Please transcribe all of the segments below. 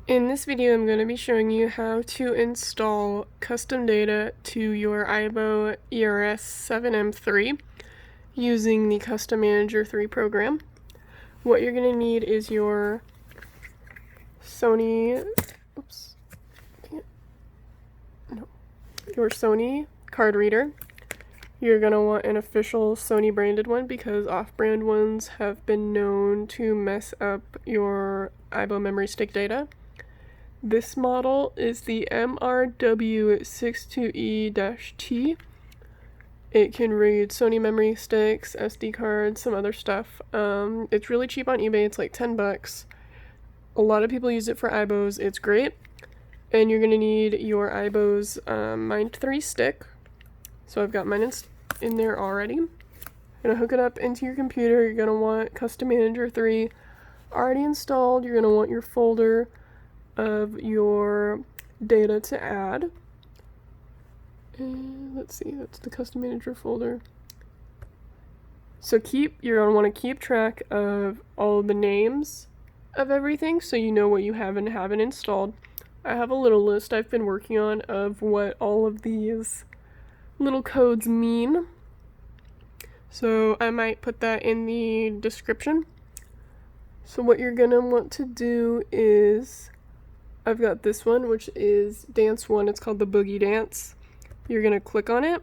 In this video, I'm going to be showing you how to install custom data to your IBO ERS-7M3 using the Custom Manager 3 program. What you're going to need is your Sony, your Sony card reader. You're going to want an official Sony branded one because off-brand ones have been known to mess up your IBO memory stick data. This model is the MRW62E-T. It can read Sony memory sticks, SD cards, some other stuff. It's really cheap on eBay. It's like 10 bucks. A lot of people use it for IBOs. It's great. And you're going to need your IBO's Mind 3 stick. So I've got mine in there already. I'm going to hook it up into your computer. You're going to want Custom Manager 3 already installed. You're going to want your folder of your data to add. And let's see, that's the Custom Manager folder. So you're going to want to keep track of all the names of everything so you know what you have and haven't installed. I have a little list I've been working on of what all of these little codes mean. So I might put that in the description. So what you're going to want to do is, I've got this one, which is Dance 1. It's called the Boogie Dance. You're going to click on it.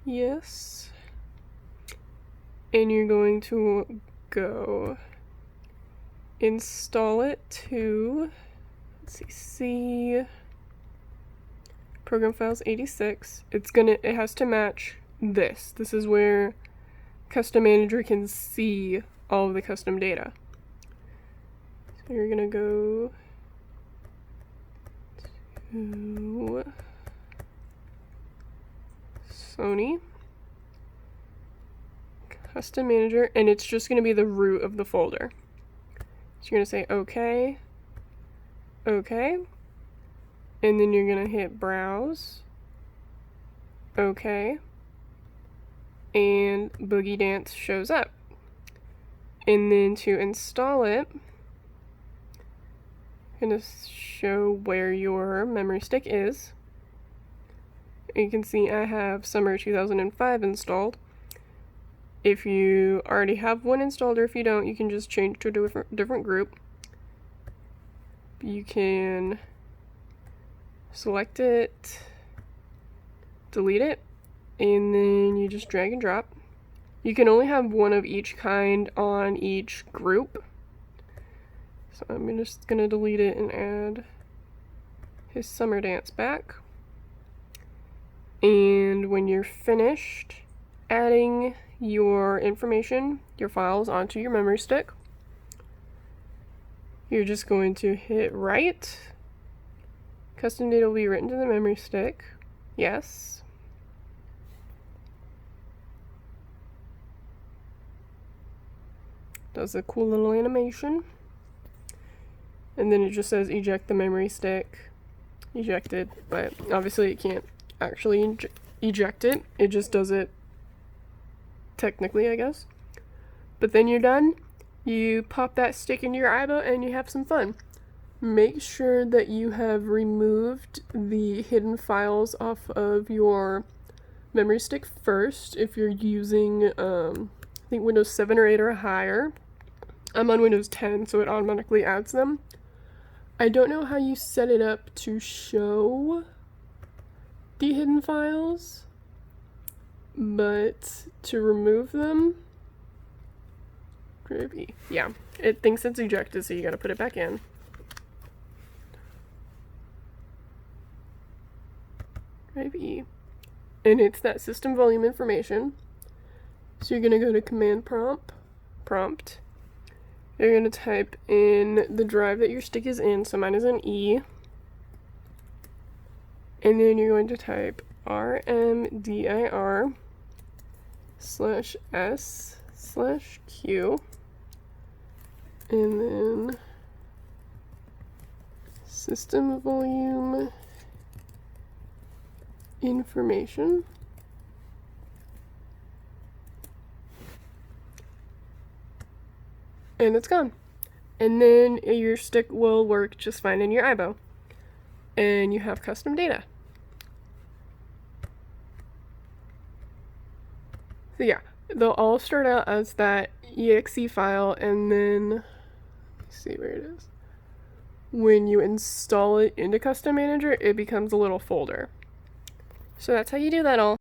Yes. And you're going to go install it to, let's see, Program Files 86. It has to match this. This is where Custom Manager can see all of the custom data. So you're gonna go to Sony, Custom Manager, and it's just gonna be the root of the folder. So you're gonna say OK, OK, and then you're gonna hit Browse, OK, and Boogie Dance shows up. And then to install it, I'm going to show where your memory stick is. You can see I have Summer 2005 installed. If you already have one installed, or if you don't, you can just change to a different group. You can select it, delete it, and then you just drag and drop. You can only have one of each kind on each group. So I'm just going to delete it and add his Summer Dance back. And when you're finished adding your information, your files onto your memory stick, you're just going to hit write. Custom data will be written to the memory stick. Yes. Does a cool little animation. And then it just says eject the memory stick. Ejected, but obviously it can't actually eject it. It just does it technically, I guess. But then you're done. You pop that stick into your IBO and you have some fun. Make sure that you have removed the hidden files off of your memory stick first if you're using, I think Windows 7 or 8 or higher. I'm on Windows 10, so it automatically adds them. I don't know how you set it up to show the hidden files, but to remove them, yeah, it thinks it's ejected, so you gotta put it back in. And it's that system volume information. So you're gonna go to Command Prompt. You're going to type in the drive that your stick is in, so mine is an E. And then you're going to type rmdir/s/q. And then system volume information. And it's gone. And then your stick will work just fine in your IBO. And you have custom data. So yeah, they'll all start out as that exe file, and then, let me see where it is. When you install it into Custom Manager, it becomes a little folder. So that's how you do that all.